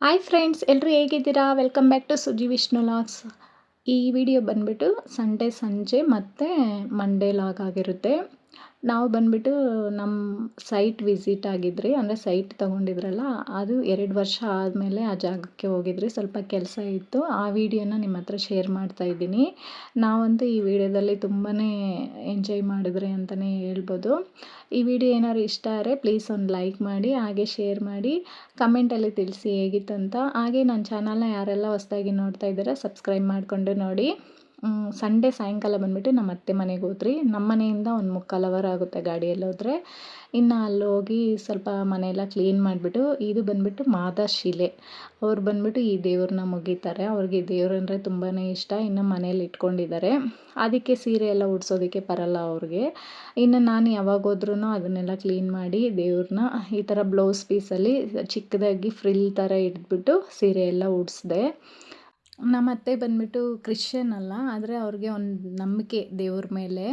Hi friends, ಎಲ್ಲರೂ ಹೇಗಿದ್ದೀರಾ? Welcome back to Suji Vishnu vlogs. ಈ ವಿಡಿಯೋ ಬಂದುಬಿಟ್ಟು ಸಂಡೇ ಸಂಜೆ ಮತ್ತು ಮಂಡೇ ಲಾಗ್ ಆಗಿರುತ್ತೆ. ನಾವು ಬಂದುಬಿಟ್ಟು ನಮ್ಮ ಸೈಟ್ ವಿಸಿಟ್ ಆಗಿದ್ರಿ, ಅಂದರೆ ಸೈಟ್ ತೊಗೊಂಡಿದ್ರಲ್ಲ, ಅದು 2 ವರ್ಷ ಆದಮೇಲೆ ಆ ಜಾಗಕ್ಕೆ ಹೋಗಿದ್ರಿ. ಸ್ವಲ್ಪ ಕೆಲಸ ಇತ್ತು, ಆ ವಿಡಿಯೋನ ನಿಮ್ಮ ಹತ್ರ ಶೇರ್ ಮಾಡ್ತಾ ಇದ್ದೀನಿ. ನಾವಂತೂ ಈ ವಿಡಿಯೋದಲ್ಲಿ ತುಂಬಾ ಎಂಜಾಯ್ ಮಾಡಿದ್ರಿ ಅಂತಲೇ ಹೇಳ್ಬೋದು. ಈ ವಿಡಿಯೋ ಏನಾದ್ರು ಇಷ್ಟ ಆದರೆ ಪ್ಲೀಸ್ ಒಂದು ಲೈಕ್ ಮಾಡಿ, ಹಾಗೆ ಶೇರ್ ಮಾಡಿ, ಕಮೆಂಟಲ್ಲಿ ತಿಳಿಸಿ ಹೇಗಿತ್ತು ಅಂತ. ಹಾಗೆ ನನ್ನ ಚಾನಲ್ನ ಯಾರೆಲ್ಲ ಹೊಸದಾಗಿ ನೋಡ್ತಾ ಇದ್ದೀರಾ ಸಬ್ಸ್ಕ್ರೈಬ್ ಮಾಡಿಕೊಂಡು ನೋಡಿ. ಸಂಡೇ ಸಾಯಂಕಾಲ ಬಂದುಬಿಟ್ಟು ನಮ್ಮ ಅತ್ತೆ ಮನೆಗೆ ಹೋದ್ರಿ. ನಮ್ಮ ಮನೆಯಿಂದ ಒಂದು 3/4 ಅವರ್ ಆಗುತ್ತೆ ಗಾಡಿಯಲ್ಲಿ ಹೋದರೆ. ಇನ್ನು ಅಲ್ಲಿ ಹೋಗಿ ಸ್ವಲ್ಪ ಮನೆಯೆಲ್ಲ ಕ್ಲೀನ್ ಮಾಡಿಬಿಟ್ಟು, ಇದು ಬಂದುಬಿಟ್ಟು ಮಾದಾಶಿಲೆ ಅವ್ರು ಬಂದುಬಿಟ್ಟು ಈ ದೇವ್ರನ್ನ ಮುಗಿತಾರೆ. ಅವ್ರಿಗೆ ಈ ದೇವ್ರು ಅಂದರೆ ತುಂಬಾ ಇಷ್ಟ. ಇನ್ನು ಮನೇಲಿ ಇಟ್ಕೊಂಡಿದ್ದಾರೆ, ಅದಕ್ಕೆ ಸೀರೆ ಎಲ್ಲ ಉಡ್ಸೋದಕ್ಕೆ ಬರಲ್ಲ ಅವ್ರಿಗೆ. ಇನ್ನು ನಾನು ಯಾವಾಗ ಹೋದ್ರೂ ಅದನ್ನೆಲ್ಲ ಕ್ಲೀನ್ ಮಾಡಿ ದೇವ್ರನ್ನ ಈ ಥರ ಬ್ಲೌಸ್ ಪೀಸಲ್ಲಿ ಚಿಕ್ಕದಾಗಿ ಫ್ರಿಲ್ ಥರ ಇಟ್ಬಿಟ್ಟು ಸೀರೆ ಎಲ್ಲ ಉಡಿಸ್ದೆ. ನಮ್ಮ ಅತ್ತೆ ಬಂದುಬಿಟ್ಟು ಕ್ರಿಶ್ಚಿಯನ್ ಅಲ್ಲ, ಆದರೆ ಅವ್ರಿಗೆ ಒಂದು ನಂಬಿಕೆ ದೇವ್ರ ಮೇಲೆ.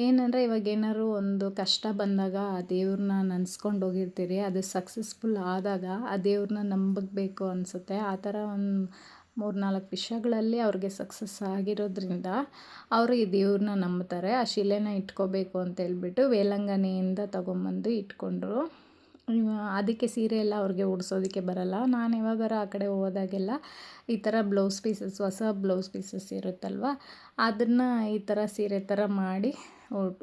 ಏನಂದರೆ ಇವಾಗ ಏನಾದ್ರು ಒಂದು ಕಷ್ಟ ಬಂದಾಗ ಆ ದೇವ್ರನ್ನ ನೆನ್ಸ್ಕೊಂಡು ಹೋಗಿರ್ತೀರಿ, ಅದು ಸಕ್ಸಸ್ಫುಲ್ ಆದಾಗ ಆ ದೇವ್ರನ್ನ ನಂಬಬೇಕು ಅನಿಸುತ್ತೆ. ಆ ಥರ ಒಂದು 3-4 ವಿಷಯಗಳಲ್ಲಿ ಅವ್ರಿಗೆ ಸಕ್ಸಸ್ ಆಗಿರೋದ್ರಿಂದ ಅವರು ಈ ದೇವ್ರನ್ನ ನಂಬ್ತಾರೆ. ಆ ಶಿಲೆನ ಇಟ್ಕೋಬೇಕು ಅಂತ ಹೇಳ್ಬಿಟ್ಟು ವೇಲಂಗಣಿಯಿಂದ ತೊಗೊಂಬಂದು ಇಟ್ಕೊಂಡ್ರು. ಅದಕ್ಕೆ ಸೀರೆ ಎಲ್ಲ ಅವ್ರಿಗೆ ಉಡ್ಸೋದಕ್ಕೆ ಬರಲ್ಲ. ನಾನು ಯಾವಾಗಾರ ಆ ಕಡೆ ಹೋದಾಗೆಲ್ಲ ಈ ಥರ ಬ್ಲೌಸ್ ಪೀಸಸ್, ಹೊಸ ಬ್ಲೌಸ್ ಪೀಸಸ್ ಇರುತ್ತಲ್ವ, ಅದನ್ನು ಈ ಥರ ಸೀರೆ ಥರ ಮಾಡಿ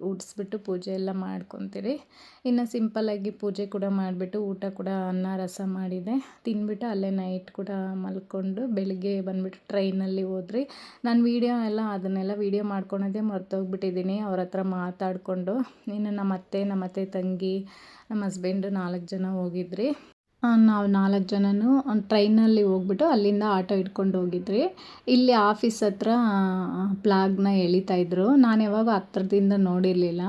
ಉಡಿಸ್ಬಿಟ್ಟು ಪೂಜೆ ಎಲ್ಲ ಮಾಡ್ಕೊತೀರಿ. ಇನ್ನು ಸಿಂಪಲ್ಲಾಗಿ ಪೂಜೆ ಕೂಡ ಮಾಡಿಬಿಟ್ಟು ಊಟ ಕೂಡ ಅನ್ನ ರಸ ಮಾಡಿದೆ, ತಿಂದ್ಬಿಟ್ಟು ಅಲ್ಲೇ ನೈಟ್ ಕೂಡ ಮಲ್ಕೊಂಡು ಬೆಳಿಗ್ಗೆ ಬಂದುಬಿಟ್ಟು ಟ್ರೈನಲ್ಲಿ ಹೋದ್ರಿ. ನಾನು ಅದನ್ನೆಲ್ಲ ವೀಡಿಯೋ ಮಾಡ್ಕೊಳೋದೇ ಮರ್ತೋಗ್ಬಿಟ್ಟಿದ್ದೀನಿ ಅವ್ರ ಹತ್ರ ಮಾತಾಡಿಕೊಂಡು. ಇನ್ನು ನಮ್ಮ ಅತ್ತೆ ತಂಗಿ, ನಮ್ಮ ಹಸ್ಬೆಂಡು 4 ಜನ ಹೋಗಿದ್ರಿ. ನಾವು 4 ಜನನೂ ಟ್ರೈನಲ್ಲಿ ಹೋಗ್ಬಿಟ್ಟು ಅಲ್ಲಿಂದ ಆಟೋ ಹಿಡ್ಕೊಂಡು ಹೋಗಿದ್ರಿ. ಇಲ್ಲಿ ಆಫೀಸ್ ಹತ್ರ ಫ್ಲಾಗ್ನ ಎಳಿತಾಯಿದ್ರು. ನಾನು ಯಾವಾಗ ಹತ್ರದಿಂದ ನೋಡಿರಲಿಲ್ಲ,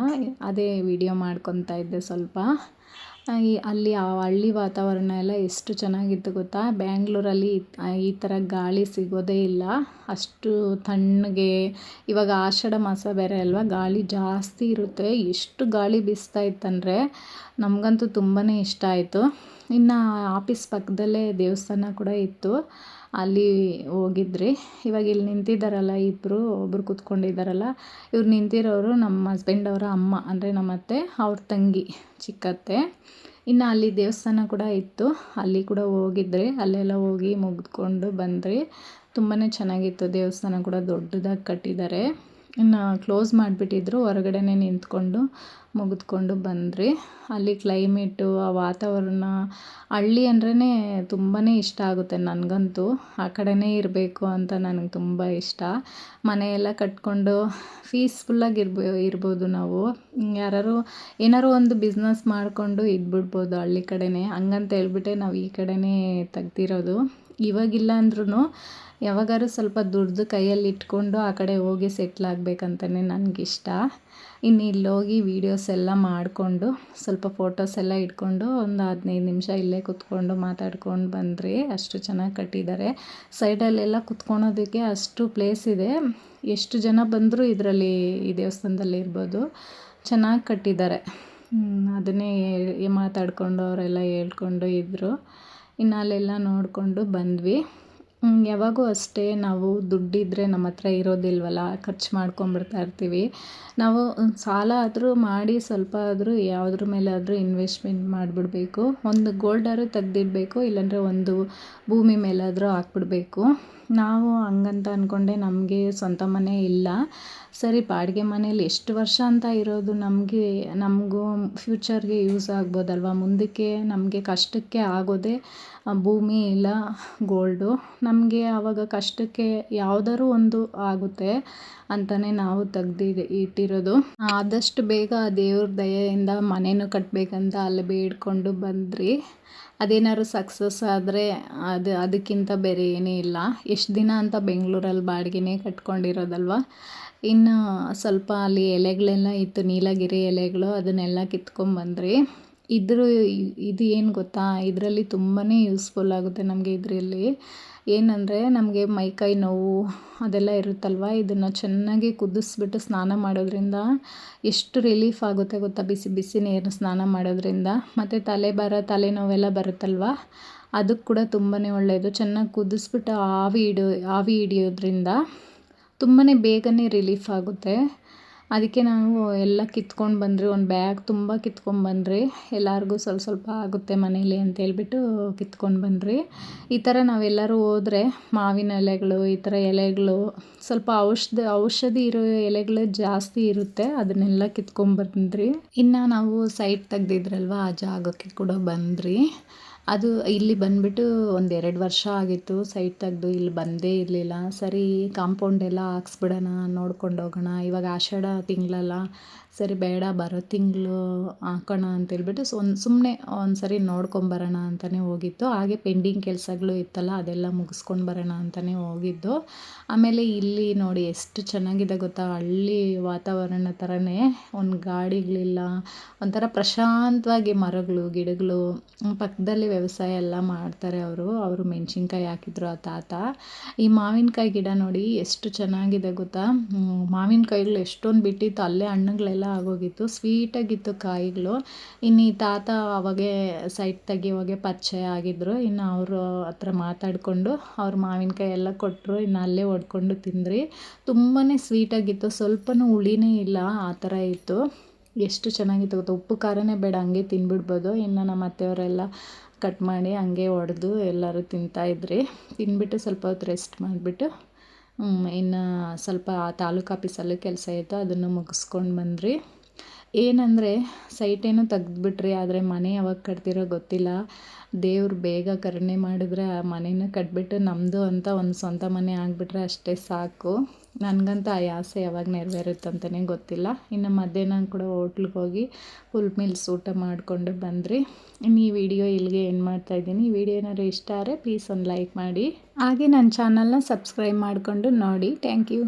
ಅದೇ ವಿಡಿಯೋ ಮಾಡ್ಕೊತಾ ಇದ್ದೆ ಸ್ವಲ್ಪ. ಅಲ್ಲಿ ಆ ಹಳ್ಳಿ ವಾತಾವರಣ ಎಲ್ಲ ಎಷ್ಟು ಚೆನ್ನಾಗಿತ್ತು ಗೊತ್ತಾ. ಬ್ಯಾಂಗ್ಳೂರಲ್ಲಿ ಈ ಥರ ಗಾಳಿ ಸಿಗೋದೇ ಇಲ್ಲ, ಅಷ್ಟು ತಣ್ಣಗೆ. ಇವಾಗ ಆಷಾಢ ಮಾಸ ಬೇರೆ ಅಲ್ವಾ, ಗಾಳಿ ಜಾಸ್ತಿ ಇರುತ್ತೆ. ಎಷ್ಟು ಗಾಳಿ ಬೀಸ್ತಾ ಇತ್ತಂದರೆ ನಮಗಂತೂ ತುಂಬಾ ಇಷ್ಟ ಆಯಿತು. ಇನ್ನು ಆಫೀಸ್ ಪಕ್ಕದಲ್ಲೇ ದೇವಸ್ಥಾನ ಕೂಡ ಇತ್ತು, ಅಲ್ಲಿ ಹೋಗಿದ್ರಿ. ಇವಾಗ ಇಲ್ಲಿ ನಿಂತಿದ್ದಾರಲ್ಲ ಒಬ್ಬರು ಕೂತ್ಕೊಂಡಿದ್ದಾರಲ್ಲ, ಇವ್ರು ನಿಂತಿರೋರು ನಮ್ಮ ಹಸ್ಬೆಂಡ್ ಅವರ ಅಮ್ಮ, ಅಂದರೆ ನಮ್ಮ ಅತ್ತೆ ಅವ್ರ ತಂಗಿ ಚಿಕ್ಕತ್ತೆ. ಇನ್ನು ಅಲ್ಲಿ ದೇವಸ್ಥಾನ ಕೂಡ ಇತ್ತು, ಅಲ್ಲಿ ಕೂಡ ಹೋಗಿದ್ರಿ. ಅಲ್ಲೆಲ್ಲ ಹೋಗಿ ಮುಗಿದ್ಕೊಂಡು ಬಂದ್ರಿ. ತುಂಬಾ ಚೆನ್ನಾಗಿತ್ತು. ದೇವಸ್ಥಾನ ಕೂಡ ದೊಡ್ಡದಾಗಿ ಕಟ್ಟಿದ್ದಾರೆ. ಇನ್ನು ಕ್ಲೋಸ್ ಮಾಡಿಬಿಟ್ಟಿದ್ರು, ಹೊರಗಡೆನೇ ನಿಂತ್ಕೊಂಡು ಮುಗಿದ್ಕೊಂಡು ಬಂದ್ರಿ. ಅಲ್ಲಿ ಕ್ಲೈಮೇಟು, ಆ ವಾತಾವರಣ, ಹಳ್ಳಿ ಅಂದ್ರೇ ತುಂಬಾ ಇಷ್ಟ ಆಗುತ್ತೆ ನನಗಂತೂ. ಆ ಕಡೆನೇ ಇರಬೇಕು ಅಂತ ನನಗೆ ತುಂಬ ಇಷ್ಟ. ಮನೆಯೆಲ್ಲ ಕಟ್ಕೊಂಡು ಪೀಸ್ಫುಲ್ಲಾಗಿ ಇರ್ಬೋದು ನಾವು. ಯಾರು ಏನಾರು ಒಂದು ಬಿಸ್ನೆಸ್ ಮಾಡಿಕೊಂಡು ಇದ್ಬಿಡ್ಬೋದು ಹಳ್ಳಿ ಕಡೆನೇ, ಹಂಗಂತ ಹೇಳ್ಬಿಟ್ಟೆ ನಾವು ಈ ಕಡೆನೇ ತೆಗ್ದಿರೋದು. ಇವಾಗಿಲ್ಲ ಅಂದ್ರೂ ಯಾವಾಗಾದ್ರೂ ಸ್ವಲ್ಪ ದುಡ್ದು ಕೈಯಲ್ಲಿ ಇಟ್ಕೊಂಡು ಆ ಕಡೆ ಹೋಗಿ ಸೆಟ್ಲ್ ಆಗಬೇಕಂತಲೇ ನನಗಿಷ್ಟ. ಇನ್ನು ಇಲ್ಲೋಗಿ ವೀಡಿಯೋಸ್ ಎಲ್ಲ ಮಾಡಿಕೊಂಡು ಸ್ವಲ್ಪ ಫೋಟೋಸ್ ಎಲ್ಲ ಇಟ್ಕೊಂಡು ಒಂದು 15 ನಿಮಿಷ ಇಲ್ಲೇ ಕೂತ್ಕೊಂಡು ಮಾತಾಡ್ಕೊಂಡು ಬಂದ್ರಿ. ಅಷ್ಟು ಚೆನ್ನಾಗಿ ಕಟ್ಟಿದ್ದಾರೆ. ಸೈಡಲ್ಲೆಲ್ಲ ಕುತ್ಕೊಳೋದಕ್ಕೆ ಅಷ್ಟು ಪ್ಲೇಸ್ ಇದೆ. ಎಷ್ಟು ಜನ ಬಂದರೂ ಇದರಲ್ಲಿ, ಈ ದೇವಸ್ಥಾನದಲ್ಲಿ ಇರ್ಬೋದು. ಚೆನ್ನಾಗಿ ಕಟ್ಟಿದ್ದಾರೆ. ಅದನ್ನೇ ಮಾತಾಡಿಕೊಂಡು ಅವರೆಲ್ಲ ಹೇಳ್ಕೊಂಡು ಇದ್ದರು. ಇನ್ನು ಅಲ್ಲೆಲ್ಲ ನೋಡಿಕೊಂಡು ಬಂದ್ವಿ. ಯಾವಾಗೂ ಅಷ್ಟೇ, ನಾವು ದುಡ್ಡಿದ್ದರೆ ನಮ್ಮ ಹತ್ರ ಇರೋದಿಲ್ವಲ್ಲ, ಖರ್ಚು ಮಾಡ್ಕೊಂಬಿಡ್ತಾ ಇರ್ತೀವಿ. ನಾವು ಸಾಲ ಆದರೂ ಮಾಡಿ ಸ್ವಲ್ಪ ಆದರೂ ಯಾವುದ್ರ ಮೇಲಾದರೂ ಇನ್ವೆಸ್ಟ್ಮೆಂಟ್ ಮಾಡಿಬಿಡ್ಬೇಕು. ಒಂದು ಗೋಲ್ಡಾದ್ರೂ ತೆಗ್ದಿಡಬೇಕು, ಇಲ್ಲಾಂದರೆ ಒಂದು ಭೂಮಿ ಮೇಲಾದರೂ ಹಾಕ್ಬಿಡ್ಬೇಕು. ನಾವು ಹಂಗಂತ ಅಂದ್ಕೊಂಡೆ, ನಮಗೆ ಸ್ವಂತ ಮನೆ ಇಲ್ಲ. ಸರಿ, ಬಾಡಿಗೆ ಮನೇಲಿ ಎಷ್ಟು ವರ್ಷ ಅಂತ ಇರೋದು, ನಮಗೂ ಫ್ಯೂಚರ್ಗೆ ಯೂಸ್ ಆಗ್ಬೋದಲ್ವ, ಮುಂದಕ್ಕೆ ನಮಗೆ ಕಷ್ಟಕ್ಕೆ ಆಗೋದೇ ಭೂಮಿ ಇಲ್ಲ ಗೋಲ್ಡು. ನಮಗೆ ಆವಾಗ ಕಷ್ಟಕ್ಕೆ ಯಾವುದಾದ್ರು ಒಂದು ಆಗುತ್ತೆ ಅಂತಲೇ ನಾವು ಇಟ್ಟಿರೋದು. ಆದಷ್ಟು ಬೇಗ ದೇವ್ರ ದಯೆಯಿಂದ ಮನೆಯೂ ಕಟ್ಟಬೇಕಂತ ಅಲ್ಲಿ ಬೇಡ್ಕೊಂಡು ಬಂದ್ರಿ. ಅದೇನಾದ್ರು ಸಕ್ಸಸ್ ಆದರೆ ಅದಕ್ಕಿಂತ ಬೇರೆ ಏನೇ ಇಲ್ಲ. ಎಷ್ಟು ದಿನ ಅಂತ ಬೆಂಗಳೂರಲ್ಲಿ ಬಾಡಿಗೆನೇ ಕಟ್ಕೊಂಡಿರೋದಲ್ವ. ಇನ್ನು ಸ್ವಲ್ಪ ಅಲ್ಲಿ ಎಲೆಗಳೆಲ್ಲ ಇತ್ತು, ನೀಲಗಿರಿ ಎಲೆಗಳು, ಅದನ್ನೆಲ್ಲ ಕಿತ್ಕೊಂಡ್ಬಂದ್ರಿ. ಇದು ಏನು ಗೊತ್ತಾ, ಇದರಲ್ಲಿ ತುಂಬಾ ಯೂಸ್ಫುಲ್ ಆಗುತ್ತೆ ನಮಗೆ. ಇದರಲ್ಲಿ ಏನಂದರೆ, ನಮಗೆ ಮೈಕೈ ನೋವು ಅದೆಲ್ಲ ಇರುತ್ತಲ್ವ, ಇದನ್ನು ಚೆನ್ನಾಗಿ ಕುದಿಸ್ಬಿಟ್ಟು ಸ್ನಾನ ಮಾಡೋದ್ರಿಂದ ಎಷ್ಟು ರಿಲೀಫ್ ಆಗುತ್ತೆ ಗೊತ್ತಾ, ಬಿಸಿ ಬಿಸಿ ನೀರು ಸ್ನಾನ ಮಾಡೋದ್ರಿಂದ. ಮತ್ತು ತಲೆನೋವೆಲ್ಲ ಬರುತ್ತಲ್ವ, ಅದಕ್ಕೆ ಕೂಡ ತುಂಬಾ ಒಳ್ಳೆಯದು. ಚೆನ್ನಾಗಿ ಕುದಿಸ್ಬಿಟ್ಟು ಆವಿ ಹಿಡಿಯೋದ್ರಿಂದ ತುಂಬಾ ಬೇಗನೆ ರಿಲೀಫ್ ಆಗುತ್ತೆ. ಅದಕ್ಕೆ ನಾವು ಎಲ್ಲ ಕಿತ್ಕೊಂಡು ಬಂದ್ರಿ, ಒಂದು ಬ್ಯಾಗ್ ತುಂಬ ಕಿತ್ಕೊಂಡ್ಬಂದ್ರಿ. ಎಲ್ಲರಿಗೂ ಸ್ವಲ್ಪ ಸ್ವಲ್ಪ ಆಗುತ್ತೆ ಮನೇಲಿ ಅಂತೇಳ್ಬಿಟ್ಟು ಕಿತ್ಕೊಂಡು ಬಂದ್ರಿ. ಈ ಥರ ನಾವೆಲ್ಲರೂ ಹೋದರೆ ಮಾವಿನ ಎಲೆಗಳು, ಈ ಥರ ಎಲೆಗಳು, ಸ್ವಲ್ಪ ಔಷಧಿ ಇರೋ ಎಲೆಗಳು ಜಾಸ್ತಿ ಇರುತ್ತೆ, ಅದನ್ನೆಲ್ಲ ಕಿತ್ಕೊಂಡ್ಬಂದ್ರಿ. ಇನ್ನು ನಾವು ಸೈಟ್ ತೆಗ್ದಿದ್ರಲ್ವ, ಆ ಜಾಗಕ್ಕೆ ಕೂಡ ಬಂದ್ರಿ. ಅದು ಇಲ್ಲಿ ಬಂದುಬಿಟ್ಟು 1-2 ವರ್ಷ ಆಗಿತ್ತು ಸೈಟ್ ತೆಗ್ದು. ಇಲ್ಲಿ ಬಂದೇ ಇರಲಿಲ್ಲ. ಸರಿ ಕಾಂಪೌಂಡ್ ಎಲ್ಲ ಹಾಕ್ಸ್ಬಿಡೋಣ, ನೋಡ್ಕೊಂಡು ಹೋಗೋಣ, ಇವಾಗ ಆಷಾಢ ತಿಂಗಳಲ್ಲ, ಸರಿ ಬೇಡ ಬರೋ ತಿಂಗಳು ಹಾಕೋಣ ಅಂತೇಳ್ಬಿಟ್ಟು ಸುಮ್ಮನೆ ಒಂದು ಸರಿ ನೋಡ್ಕೊಂಬರೋಣ ಅಂತಲೇ ಹೋಗಿದ್ದು. ಹಾಗೆ ಪೆಂಡಿಂಗ್ ಕೆಲಸಗಳು ಇತ್ತಲ್ಲ, ಅದೆಲ್ಲ ಮುಗಿಸ್ಕೊಂಡು ಬರೋಣ ಅಂತಲೇ ಹೋಗಿದ್ದು. ಆಮೇಲೆ ಇಲ್ಲಿ ನೋಡಿ ಎಷ್ಟು ಚೆನ್ನಾಗಿದೆ ಗೊತ್ತಾ, ಹಳ್ಳಿ ವಾತಾವರಣ ಥರನೇ. ಒಂದು ಗಾಡಿಗಳಿಲ್ಲ, ಒಂಥರ ಪ್ರಶಾಂತವಾಗಿ ಮರಗಳು ಗಿಡಗಳು. ಪಕ್ಕದಲ್ಲಿ ವ್ಯವಸಾಯ ಎಲ್ಲ ಮಾಡ್ತಾರೆ ಅವರು ಮೆಣಸಿನ್ಕಾಯಿ ಹಾಕಿದ್ರು ಆ ತಾತ. ಈ ಮಾವಿನಕಾಯಿ ಗಿಡ ನೋಡಿ ಎಷ್ಟು ಚೆನ್ನಾಗಿದೆ ಗೊತ್ತಾ. ಮಾವಿನಕಾಯಿಗಳು ಎಷ್ಟೊಂದು ಬಿಟ್ಟಿತ್ತು, ಅಲ್ಲೇ ಹಣ್ಣುಗಳೆಲ್ಲ ಆಗೋಗಿತ್ತು, ಸ್ವೀಟಾಗಿತ್ತು ಕಾಯಿಗಳು. ಇನ್ನು ಈ ತಾತ ಅವಾಗೆ ಸೈಟ್ ತೆಗಿಯೋವಾಗೆ ಪರಿಚಯ ಆಗಿದ್ದರು. ಇನ್ನು ಅವರು ಹತ್ರ ಮಾತಾಡಿಕೊಂಡು ಅವ್ರು ಮಾವಿನಕಾಯಿ ಎಲ್ಲ ಕೊಟ್ಟರು. ಇನ್ನು ಅಲ್ಲೇ ಹೊಡ್ಕೊಂಡು ತಿಂದ್ರಿ. ತುಂಬಾ ಸ್ವೀಟಾಗಿತ್ತು, ಸ್ವಲ್ಪನೂ ಹುಳಿನೇ ಇಲ್ಲ, ಆ ಥರ ಇತ್ತು. ಎಷ್ಟು ಚೆನ್ನಾಗಿತ್ತು ಗೊತ್ತಾ. ಉಪ್ಪು ಖಾರನೇ ಬೇಡ, ಹಂಗೆ ತಿಂದ್ಬಿಡ್ಬೋದು. ಇನ್ನು ನಮ್ಮ ಅತ್ತೆಯವರೆಲ್ಲ ಕಟ್ ಮಾಡಿ ಹಂಗೆ ಒಡೆದು ಎಲ್ಲರೂ ತಿಂತಾಯಿದ್ರಿ. ತಿಂದ್ಬಿಟ್ಟು ಸ್ವಲ್ಪ ಹೊತ್ತು ರೆಸ್ಟ್ ಮಾಡಿಬಿಟ್ಟು ಇನ್ನು ಸ್ವಲ್ಪ ತಾಲೂಕು ಆಫೀಸಲ್ಲೂ ಕೆಲಸ ಇತ್ತು, ಅದನ್ನು ಮುಗಿಸ್ಕೊಂಡು ಬಂದ್ರಿ. ಏನಂದರೆ ಸೈಟೇನೋ ತೆಗ್ದುಬಿಟ್ರಿ, ಆದರೆ ಮನೆ ಯಾವಾಗ ಕಟ್ತಿರೋ ಗೊತ್ತಿಲ್ಲ. ದೇವ್ರು ಬೇಗ ಕರುಣೆ ಮಾಡಿದ್ರೆ ಆ ಮನೇನ ಕಟ್ಬಿಟ್ಟು ನಮ್ಮದು ಅಂತ ಒಂದು ಸ್ವಂತ ಮನೆ ಆಗಿಬಿಟ್ರೆ ಅಷ್ಟೇ ಸಾಕು. ನನಗಂತೂ ಆ ಆಸೆ ಯಾವಾಗ ನೆರವೇರುತ್ತಂತಲೇ ಗೊತ್ತಿಲ್ಲ. ಇನ್ನು ಮಧ್ಯಾಹ್ನ ಕೂಡ ಹೋಟ್ಲಿಗೆ ಹೋಗಿ ಫುಲ್ ಮೀಲ್ಸ್ ಊಟ ಮಾಡಿಕೊಂಡು ಬಂದ್ರಿ. ಇನ್ನು ಈ ವಿಡಿಯೋ ಇಲ್ಲಿಗೆ ಎಂಡ್ ಮಾಡ್ತಾಯಿದ್ದೀನಿ. ಈ ವಿಡಿಯೋ ಏನಾದ್ರು ಇಷ್ಟ ಆದರೆ ಪ್ಲೀಸ್ ಒಂದು ಲೈಕ್ ಮಾಡಿ, ಹಾಗೆ ನನ್ನ ಚಾನಲ್ನ ಸಬ್ಸ್ಕ್ರೈಬ್ ಮಾಡಿಕೊಂಡು ನೋಡಿ. Thank you.